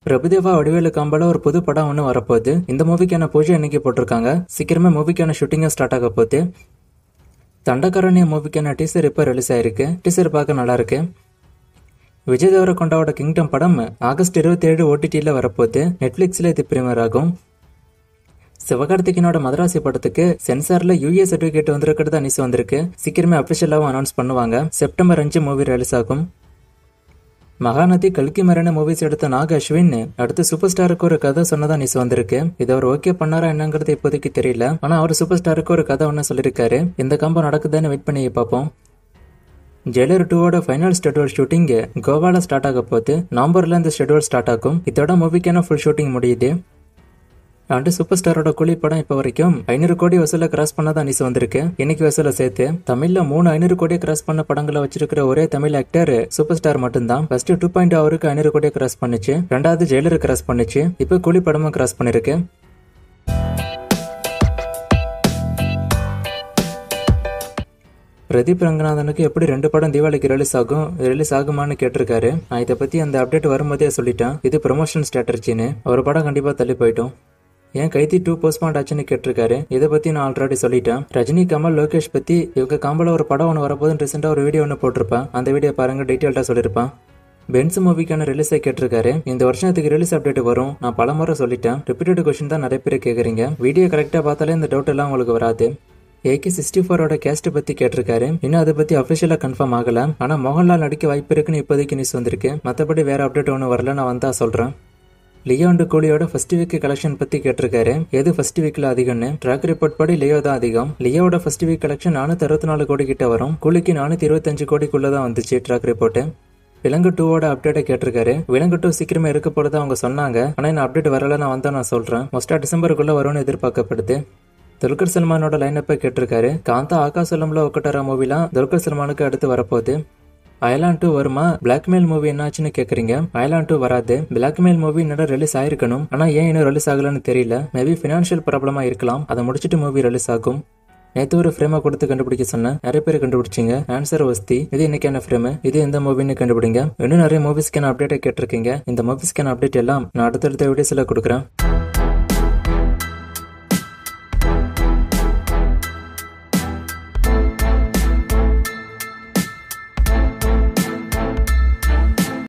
பிரபுதேவா வடிவேலு காம்போல ஒரு புது படம் ஒன்று வரப்போகுது. இந்த மூவிக்கான பூஜை இன்னைக்கு போட்டிருக்காங்க. சீக்கிரமே மூவிக்கான ஷூட்டிங்கும் ஸ்டார்ட் ஆக போகுது. தண்டகாரண்ய மூவிக்கான டீசர் இப்போ ரிலீஸ் ஆயிருக்கு. டீசர் பார்க்க நல்லா இருக்கு. விஜய் தேவரகொண்டாவோட கிங்டம் படம் ஆகஸ்ட் 27 ஓடிடியில் வரப்போகுது. நெட்ஃபிளிக்ஸில் இது பிரீமியர் ஆகும். சிவகார்த்திகேயனோட மதராசி படத்துக்கு சென்சார்ல யூஏ சர்டிபிகேட் வந்திருக்கிறதா நியூஸ் வந்திருக்கு. சீக்கிரமே அபிஷியலாவும் அனௌன்ஸ் பண்ணுவாங்க. செப்டம்பர் 5 மூவி ரிலீஸ் ஆகும். மகாநதி கல்கி மரண மூவிஸ் எடுத்த நாக அஸ்வின் அடுத்து சூப்பர் ஸ்டாருக்கு ஒரு கதை சொன்னதா நியூஸ் வந்திருக்கு. இதை அவர் ஓகே பண்ணாரா என்னங்கிறது இப்போதைக்கு தெரியல. ஆனா அவர் சூப்பர் ஸ்டாருக்கு ஒரு கதை ஒன்னு சொல்லியிருக்காரு. இந்த கம்பம் நடக்குதுன்னு வெயிட் பண்ணி பார்ப்போம். ஜெயிலர் 2ஓட ஃபைனல் ஷெட்யூல் ஷூட்டிங் கோவால ஸ்டார்ட் ஆக போகுது. நவம்பர்ல இந்த ஷெட்யூல் ஸ்டார்ட் ஆகும். இதோட மூவிக்கான ஃபுல் ஷூட்டிங் முடியுது. அண்ட் சூப்பர் ஸ்டாரோட கூலி படம் இப்போ வரைக்கும் 500 கோடி வசூல கிராஸ் பண்ணதான் நியூஸ் வந்திருக்கு. இன்னைக்கு வசூல சேர்த்து தமிழ்ல 3 500 கோடியை கிராஸ் பண்ண படங்களை வச்சிருக்கிற ஒரே தமிழ் ஆக்டர் சூப்பர் ஸ்டார் மட்டும்தான். ஃபர்ஸ்ட் 2.0 அவருக்கு 500 கோடியை கிராஸ் பண்ணுச்சு. ரெண்டாவது ஜெயிலர் கிராஸ் பண்ணுச்சு. இப்போ கூலி படமும் கிராஸ் பண்ணிருக்கு. பிரதீப் ரங்கநாதனுக்கு எப்படி 2 படம் தீபாவளிக்கு ரிலீஸ் ஆகுமான்னு கேட்டிருக்காரு. நான் இதை பத்தி அந்த அப்டேட் வரும்போதே சொல்லிட்டேன். இது ப்ரொமோஷன் ஸ்ட்ராட்டஜின்னு. ஒரு படம் கண்டிப்பா தள்ளி போயிட்டோம். ஏன் கைதி 2 போஸ்ட்பாண்ட் ஆச்சுன்னு கேட்டிருக்காரு. இதை பத்தி நான் ஆல்ரெடி சொல்லிட்டேன். ரஜினி, கமல், லோகேஷ் பத்தி இவங்க காம்போல ஒரு படம் ஒன்று வரப்போதுன்னு ரீசெண்டா ஒரு வீடியோ ஒன்று போட்டிருப்பேன். அந்த வீடியோ பாருங்க, டீட்டெயில்டா சொல்லியிருப்பான். பென்ஸ் மூவிக்கான ரிலீஸை கேட்டிருக்காரு. இந்த வருஷத்துக்கு ரிலீஸ் அப்டேட் வரும். நான் பல முறை சொல்லிட்டேன். ரிப்பீட்டட் கொஸ்டின் தான் நிறைய பேர் கேட்குறீங்க. வீடியோ கரெக்டா பார்த்தாலே இந்த டவுட் எல்லாம் உங்களுக்கு வராது. AK64ஓட கேஸ்ட் பத்தி கேட்டிருக்காரு. இன்னும் அதை பத்தி அபிஷியலா கன்ஃபார்ம் ஆகல. ஆனா மோகன்லால் நடிக்க வாய்ப்பு இருக்குன்னு இப்போதைக்கு நியூஸ் வந்திருக்கு. மற்றபடி வேற அப்டேட் ஒன்று வரல. நான் வந்தா சொல்றேன். லியோ அண்ட் கூலியோட ஃபர்ஸ்ட் வீக் கலெக்ஷன் பத்தி கேட்டிருக்காரு. எது ஃபர்ஸ்ட் வீக்ல அதிகம்னு. ட்ராக் ரிப்போர்ட் படி லியோ தான் அதிகம். லியோட ஃபர்ஸ்ட் வீக் கலெக்ஷன் 464 கோடி கிட்ட வரும். கூலிக்கு 425 கோடிக்குள்ளதான் வந்துச்சு ட்ராக் ரிப்போர்ட். விலங்கு 2ஓட அப்டேட்டை கேட்டிருக்காரு. விலங்கு 2 சீக்கிரமே இருக்க போறதா அவங்க சொன்னாங்க. ஆனா இந்த அப்டேட் வரல. நான் வந்தா நான் சொல்றேன். மோஸ்டா டிசம்பருக்குள்ள வரும்னு எதிர்பார்க்கப்படுது. துல்கர் சல்மானோட லைனப்பை கேட்டிருக்காரு. காந்தா, ஆகாசலம்ல ஒக்கட்டரா மூவிலாம் துல்கர் சல்மானுக்கு அடுத்து வரப்போகுது. அயலான் 2 வருமா? பிளாக்மெயில் மூவி என்னாச்சுன்னு கேக்குறீங்க. அயலான் 2 வராது. பிளாக்மெயில் மூவி இன்னும் ரிலீஸ் ஆயிருக்கணும். ஆனா ஏன் இன்னும் ரிலீஸ் ஆகலன்னு தெரியல. மேபி பினான்சியல் ப்ராப்ளமா இருக்கலாம். அதை முடிச்சுட்டு மூவி ரிலீஸ் ஆகும். நேற்று ஒரு ஃப்ரேமை கொடுத்து கண்டுபிடிக்க சொன்னேன். நிறைய பேர் கண்டுபிடிச்சிங்க. ஆன்சர் வஸ்தி. இது இன்னைக்கான ஃப்ரேம். இது எந்த மூவின்னு கண்டுபிடிங்க. இன்னும் நிறைய மூவிஸ்க்கான அப்டேட்டை கேட்டிருக்கீங்க. இந்த மூவிஸ்க்கான அப்டேட் எல்லாம் நான் அடுத்தடுத்த வீடியோஸ்ல கொடுக்குறேன்.